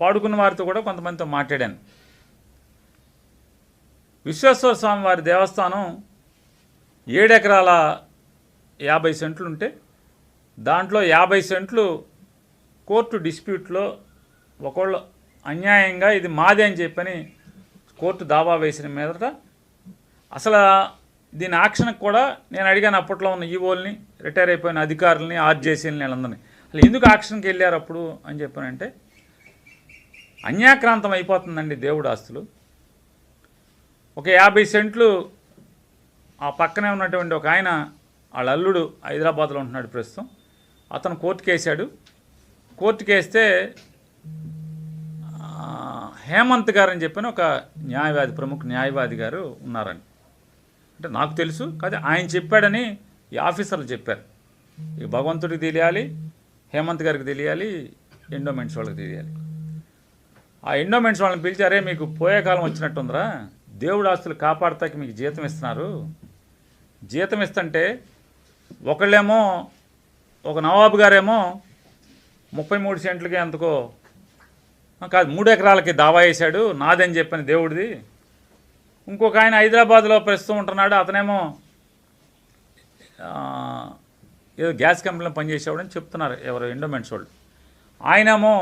పాడుకున్న వారితో కూడా కొంతమందితో మాట్లాడాను. విశ్వేశ్వర స్వామి వారి దేవస్థానం 7 ఎకరాల 50 సెంట్లు ఉంటే దాంట్లో 50 సెంట్లు కోర్టు డిస్ప్యూట్లో ఒకళ్ళు అన్యాయంగా ఇది మాదే అని చెప్పని కోర్టు దావా వేసిన మీదట అసలు దీని యాక్షన్కి కూడా నేను అడిగాను అప్పట్లో ఉన్న ఈవోల్ని, రిటైర్ అయిపోయిన అధికారులని, ఆర్జేసీలని, వీళ్ళందరినీ అసలు ఎందుకు యాక్షన్కి వెళ్ళారు అప్పుడు అని చెప్పానంటే అన్యాక్రాంతం అయిపోతుందండి దేవుడు ఆస్తులు. ఒక 50 సెంట్లు ఆ పక్కనే ఉన్నటువంటి ఒక ఆయన వాళ్ళ అల్లుడు హైదరాబాద్లో ఉంటున్నాడు ప్రస్తుతం. అతను కోర్టుకు వేసాడు. కోర్టుకు వేస్తే హేమంత్ గారు అని చెప్పిన ఒక న్యాయవాది, ప్రముఖ న్యాయవాది గారు ఉన్నారని అంటే నాకు తెలుసు. కాదు ఆయన చెప్పాడని ఈ ఆఫీసర్లు చెప్పారు. ఇక భగవంతుడికి తెలియాలి, హేమంత్ గారికి తెలియాలి, ఎండోమెంట్స్ వాళ్ళకి తెలియాలి. ఆ ఎండోమెంట్స్ వాళ్ళని పిలిచి, అరే మీకు పోయే కాలం వచ్చినట్టుందిరా, దేవుడు ఆస్తులు కాపాడతాకి మీకు జీతం ఇస్తున్నారు. జీతం ఇస్తుంటే ఒకళ్ళేమో ఒక నవాబు గారేమో 33 సెంట్లకి ఎంతకో కాదు 3 ఎకరాలకి దావా వేశాడు, నాదని చెప్పని దేవుడిది. ఇంకొక ఆయన హైదరాబాద్లో ప్రస్తుతం ఉంటున్నాడు, అతనేమో ఏదో గ్యాస్ కంపెనీలో పనిచేసేవాడని చెప్తున్నారు ఎవరు ఎండోమెంట్స్ వాళ్ళు. ఆయనేమో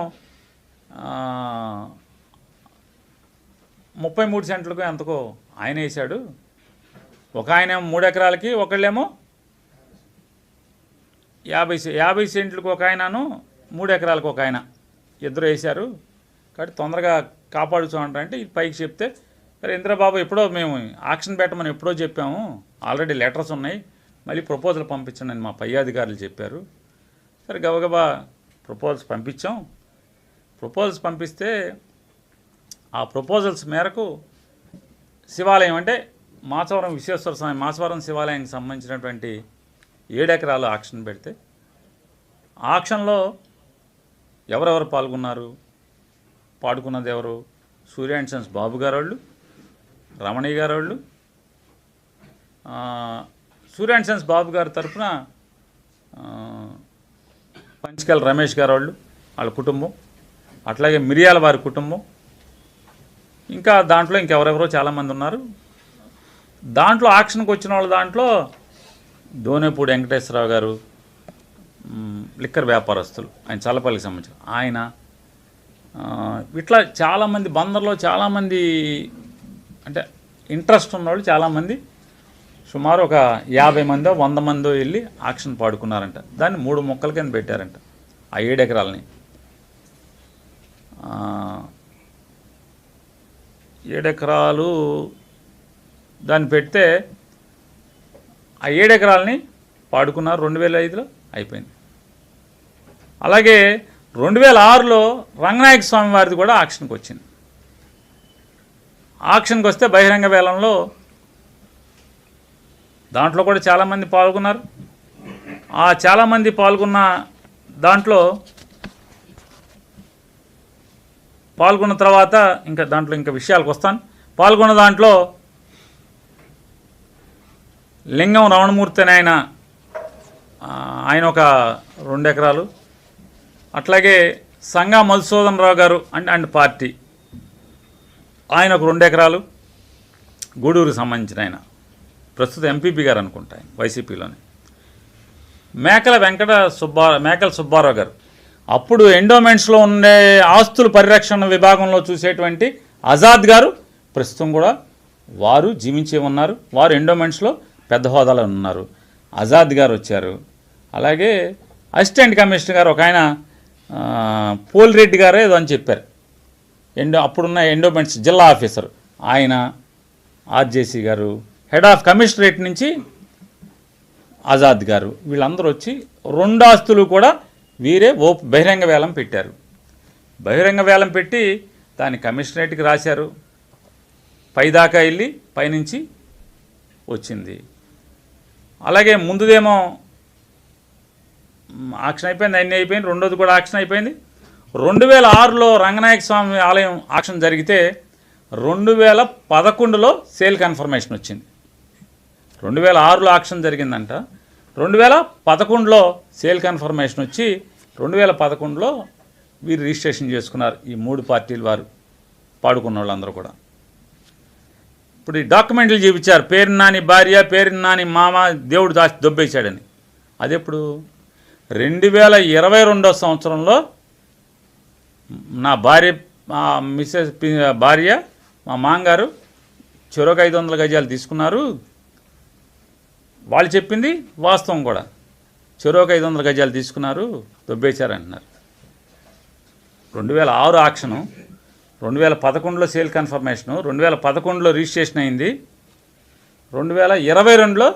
33 సెంట్లకు ఎంతకో ఆయన వేసాడు. ఒక ఆయనేమో 3 ఎకరాలకి, ఒకళ్ళేమో 50 సెంట్లకు ఒక ఆయనను, 3 ఎకరాలకు ఒక ఆయన, ఇద్దరు వేశారు. కాబట్టి తొందరగా కాపాడుతామంటే ఇది పైకి చెప్తే, సరే ఇంద్రబాబు ఎప్పుడో మేము ఆక్షన్ పెట్టమని ఎప్పుడో చెప్పాము, ఆల్రెడీ లెటర్స్ ఉన్నాయి, మళ్ళీ ప్రపోజల్ పంపించండి అని మా పై అధికారులు చెప్పారు. సరే గబగబా ప్రపోజల్స్ పంపించాం. ప్రపోజల్స్ పంపిస్తే ఆ ప్రపోజల్స్ మేరకు శివాలయం అంటే మాచవరం విశ్వేశ్వర స్వామి మాచవరం శివాలయానికి సంబంధించినటువంటి 7 ఎకరాలు ఆక్షన్ పెడితే ఆక్షన్లో ఎవరెవరు పాల్గొన్నారు, పాడుకున్నది ఎవరు, సూర్య అండ్ సన్స్ బాబు గారు వాళ్ళు, రమణయ్య గారు వాళ్ళు, సూర్య అండ్ సన్స్ బాబు గారి తరఫున పంచకల్ రమేష్ గారు వాళ్ళు, వాళ్ళ కుటుంబం, అట్లాగే మిరియాల వారి కుటుంబం, ఇంకా దాంట్లో ఇంకెవరెవరో చాలామంది ఉన్నారు. దాంట్లో ఆక్షన్కి వచ్చిన వాళ్ళ దాంట్లో దోనేపూడి వెంకటేశ్వరరావు గారు, లిక్కర్ వ్యాపారస్తులు, ఆయన చల్లపల్లికి సంబంధించిన ఆయన, ఇట్లా చాలామంది బందర్లో చాలామంది అంటే ఇంట్రెస్ట్ ఉన్నవాళ్ళు చాలామంది, సుమారు ఒక 50 మందో 100 మందో వెళ్ళి ఆక్షన్ పాడుకున్నారంట. దాన్ని 3 ముక్కల కింద పెట్టారంట ఆ 7 ఎకరాలని. 7 ఎకరాలు దాన్ని పెడితే ఆ 7 ఎకరాలని పాడుకున్నారు. 2005లో అయిపోయింది. అలాగే 2006లో రంగనాయక స్వామి వారిది కూడా ఆక్షన్కి వచ్చింది. ఆక్షన్కి వస్తే బహిరంగ వేలంలో దాంట్లో కూడా చాలామంది పాల్గొన్నారు. ఆ చాలామంది పాల్గొన్న దాంట్లో పాల్గొన్న తర్వాత ఇంకా విషయాలకు వస్తాను. పాల్గొన్న దాంట్లో లింగం రమణమూర్తి అని ఆయన ఒక 2 ఎకరాలు, అట్లాగే సంగా మధుసూదన్ రావు గారు అండ్ పార్టీ ఆయన ఒక 2 ఎకరాలు, గూడూరుకి సంబంధించిన ఆయన ప్రస్తుత ఎంపీపీ గారు అనుకుంటా ఆయన వైసీపీలోనే, మేకల సుబ్బారావు గారు అప్పుడు ఎండోమెంట్స్లో ఉండే ఆస్తుల పరిరక్షణ విభాగంలో చూసేటువంటి ఆజాద్ గారు ప్రస్తుతం కూడా వారు జీవించే ఉన్నారు. వారు ఎండోమెంట్స్లో పెద్ద హోదాలో ఉన్నారు. ఆజాద్ గారు వచ్చారు. అలాగే అసిస్టెంట్ కమిషనర్ గారు ఒక ఆయన పోలిరెడ్డి గారు ఏదో అని చెప్పారు, అప్పుడున్న ఎండోమెంట్స్ జిల్లా ఆఫీసర్ ఆయన, ఆర్జేసీ గారు, హెడ్ ఆఫ్ కమిషనరేట్ నుంచి ఆజాద్ గారు, వీళ్ళందరూ వచ్చి 2 ఆస్తులు కూడా వీరే బహిరంగ వేలం పెట్టారు. బహిరంగ వేలం పెట్టి దాన్ని కమిషనరేట్కి రాశారు. పైదాకా వెళ్ళి పైనుంచి వచ్చింది. అలాగే ముందుదేమో ఆక్షన్ అయిపోయింది, అన్నీ అయిపోయింది. రెండోది కూడా ఆక్షన్ అయిపోయింది. 2006లో రంగనాయక స్వామి ఆలయం ఆక్షన్ జరిగితే 2011లో సేల్ కన్ఫర్మేషన్ వచ్చింది. 2006లో ఆక్షన్ జరిగిందంట, 2011లో సేల్ కన్ఫర్మేషన్ వచ్చి 2011లో వీరు రిజిస్ట్రేషన్ చేసుకున్నారు. ఈ 3 పార్టీలు వారు పాడుకున్న వాళ్ళందరూ కూడా. ఇప్పుడు ఈ డాక్యుమెంట్లు చూపించారు, పేరు నాని భార్య, పేరు నాని మామ దేవుడు దాచి దొబ్బేశాడని. అది ఎప్పుడు 2022 సంవత్సరంలో నా భార్య, మా మిస్సెస్ భార్య, మా మామగారు చెరొక 500 గజాలు తీసుకున్నారు. వాళ్ళు చెప్పింది వాస్తవం కూడా. చెరొక 500 గజాలు తీసుకున్నారు, దొబ్బేశారంటున్నారు. 2006 ఆక్షను, 2011లో సేల్ కన్ఫర్మేషను, 2011లో రిజిస్ట్రేషన్ అయింది, 2022లో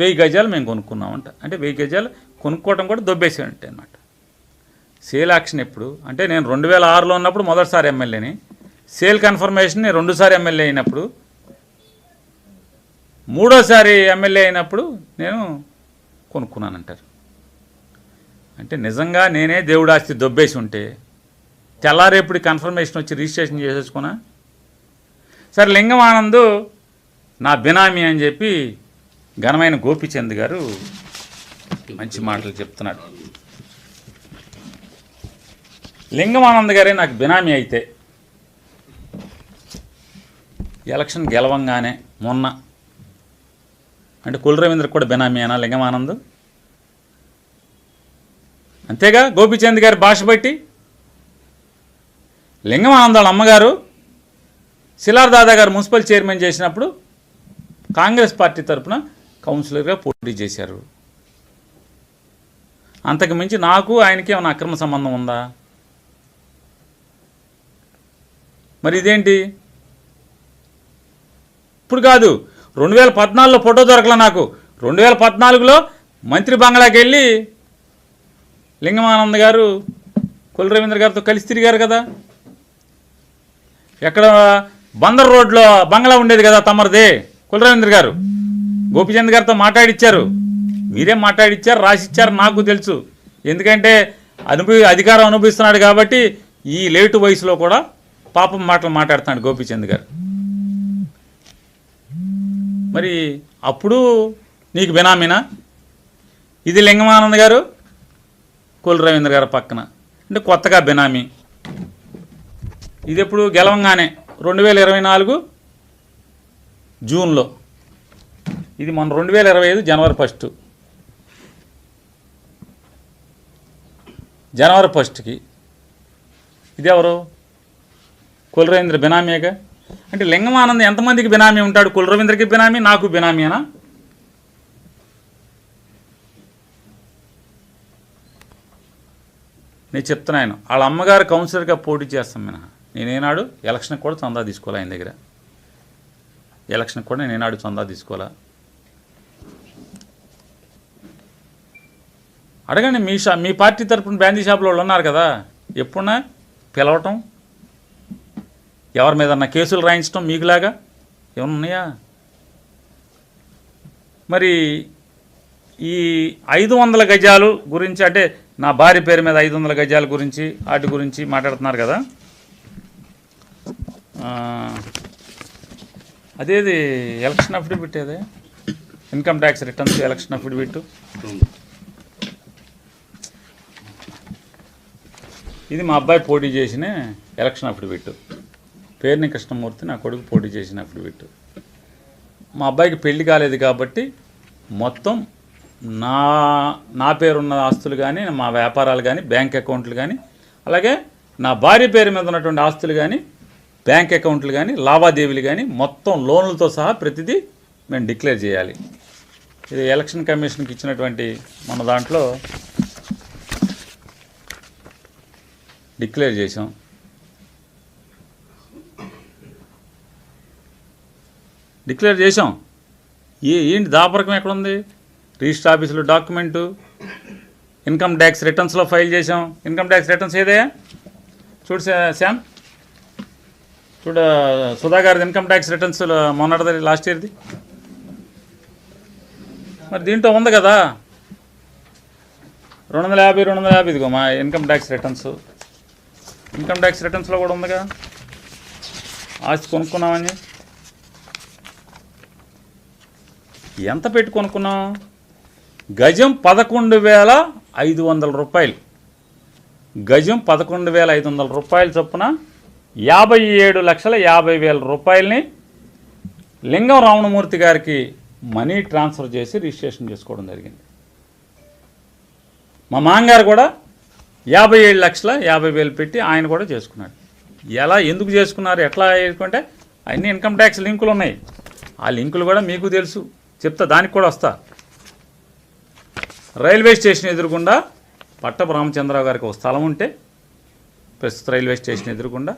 1000 గజాలు మేము కొనుక్కున్నామంట. అంటే 1000 గజాలు కొనుక్కోవడం కూడా దొబ్బేసేయంటే అనమాట. సేల్ యాక్షన్ ఎప్పుడు అంటే నేను 2006లో ఉన్నప్పుడు మొదటిసారి ఎమ్మెల్యేని, సేల్ కన్ఫర్మేషన్ 2సారి ఎమ్మెల్యే అయినప్పుడు, 3ఓసారి ఎమ్మెల్యే అయినప్పుడు నేను కొనుక్కున్నానంటారు. అంటే నిజంగా నేనే దేవుడు ఆస్తి దొబ్బేసి ఉంటే తెల్లారేపుడు కన్ఫర్మేషన్ వచ్చి రిజిస్ట్రేషన్ చేసేసుకున్నా. సరే, లింగం ఆనంద్ నా బినామీ అని చెప్పి ఘనమైన గోపిచంద్ గారు మంచి మాటలు చెప్తున్నాడు. లింగం ఆనంద్ గారే నాకు బినామీ అయితే ఎలక్షన్ గెలవంగానే మొన్న అంటే కుల రవీంద్ర కూడా బినామీ అయినా లింగం ఆనంద్ అంతేగా. గోపిచంద్ గారి భాష బట్టి లింగం ఆనంద్ వాళ్ళ అమ్మగారు శిలార్ దాదా గారు మున్సిపల్ చైర్మన్ చేసినప్పుడు కాంగ్రెస్ పార్టీ తరఫున కౌన్సిలర్గా పోటీ చేశారు. అంతకు మించి నాకు ఆయనకి ఏమైనా అక్రమ సంబంధం ఉందా? మరి ఇదేంటి ఇప్పుడు కాదు, 2014లో ఫోటో దొరకలే నాకు. 2014లో మంత్రి బంగ్లాకి వెళ్ళి లింగమానంద్ గారు కుల రవీంద్ర గారితో కలిసి తిరిగారు కదా. ఎక్కడ బందర్ రోడ్లో బంగ్లా ఉండేది కదా తమరిదే. కుల రవీంద్ర గారు గోపిచంద్ గారితో మాట్లాడిచ్చారు. మీరే మాట్లాడిచ్చారు, రాసిచ్చారు, నాకు తెలుసు. ఎందుకంటే అధికారం అనుభవిస్తున్నాడు కాబట్టి ఈ లేటు వయసులో కూడా పాపం మాటలు మాట్లాడుతున్నాడు గోపిచంద్ గారు. మరి అప్పుడు నీకు బినామీనా? ఇది లింగమానంద్ గారు కుల రవీంద్ర గారు పక్కన అంటే కొత్తగా బినామీ. ఇది ఎప్పుడు గెలవంగానే 2024 జూన్లో, ఇది మన 2025 జనవరి 1. జనవరి 1కి ఇదెవరు? కుల రవీంద్ర బినామీగా. అంటే లింగమానంద్ ఎంతమందికి బినామీ ఉంటాడు? కుల రవీంద్రకి బినామీ, నాకు బినామీనా? నేను చెప్తున్నాను, వాళ్ళ అమ్మగారు కౌన్సిలర్గా పోటీ చేస్తాం మినహా నేనేనాడు ఎలక్షన్కి కూడా చందా తీసుకోవాలి ఆయన దగ్గర. ఎలక్షన్కి కూడా నేనేనాడు చందా తీసుకోవాలా? అడగండి, మీ పార్టీ తరఫున బ్రాందీ షాపులో వాళ్ళు ఉన్నారు కదా, ఎప్పుడన్నా పిలవటం, ఎవరి మీద కేసులు రాయించడం మీకులాగా ఏమన్నా ఉన్నాయా? మరి ఈ 500 గజాలు గురించి అంటే నా భార్య పేరు మీద 500 గజాల గురించి వాటి గురించి మాట్లాడుతున్నారు కదా. అదేది ఎలక్షన్ అఫిడవిట్, అదే income tax returns election affidavit. ఇది మా అబ్బాయి పోటీ చేసిన ఎలక్షన్ అఫిడవిట్. పేర్ని కృష్ణమూర్తి నా కొడుకు పోటీ చేసిన అఫిడవిట్. మా అబ్బాయికి పెళ్లి కాలేదు కాబట్టి మొత్తం నా పేరున్న ఆస్తులు కానీ, మా వ్యాపారాలు కానీ, బ్యాంక్ అకౌంట్లు కానీ, అలాగే నా భార్య పేరు మీద ఉన్నటువంటి ఆస్తులు కానీ, బ్యాంక్ అకౌంట్లు కానీ, లావాదేవీలు కానీ మొత్తం లోన్లతో సహా ప్రతిదీ మేము డిక్లేర్ చేయాలి. ఇది ఎలక్షన్ కమిషన్కి ఇచ్చినటువంటి మన దాంట్లో డిక్లేర్ చేసాం. ఏంటి దాపరకం ఎక్కడుంది? రిజిస్టర్ ఆఫీసులో డాక్యుమెంటు, ఇన్కమ్ ట్యాక్స్ రిటర్న్స్లో ఫైల్ చేసాం. ఇన్కమ్ ట్యాక్స్ రిటర్న్స్ ఏదయ్యా చూడు శ్యామ్, చూడ సుధా గారిది ఇన్కమ్ ట్యాక్స్ రిటర్న్స్ మొన్నటిది లాస్ట్ ఇయర్ది. మరి దీంట్లో ఉంది కదా 250 ఇదిగో మా income tax returns. Income tax రిటర్న్స్లో కూడా ఉందిగా ఆస్తి కొనుక్కున్నామని. ఎంత పెట్టి కొనుక్కున్నాం? గజం 11,500 రూపాయలు. గజం 11,500 రూపాయల చొప్పున 57,50,000 రూపాయలని లింగం రామణమూర్తి గారికి మనీ ట్రాన్స్ఫర్ చేసి రిజిస్ట్రేషన్ చేసుకోవడం జరిగింది. మా మామగారు కూడా 57,50,000 పెట్టి ఆయన కూడా చేసుకున్నాడు. ఎలా ఎందుకు చేసుకున్నారు, ఎట్లా చేసుకుంటే అన్ని ఇన్కమ్ ట్యాక్స్ లింకులు ఉన్నాయి. ఆ లింకులు కూడా మీకు తెలుసు, చెప్తా, దానికి కూడా వస్తా. రైల్వే స్టేషన్ ఎదురుగుండా పట్టపు రామచంద్రరావు గారికి ఒక స్థలం ఉంటే, ప్రస్తుత రైల్వే స్టేషన్ ఎదురుగుండా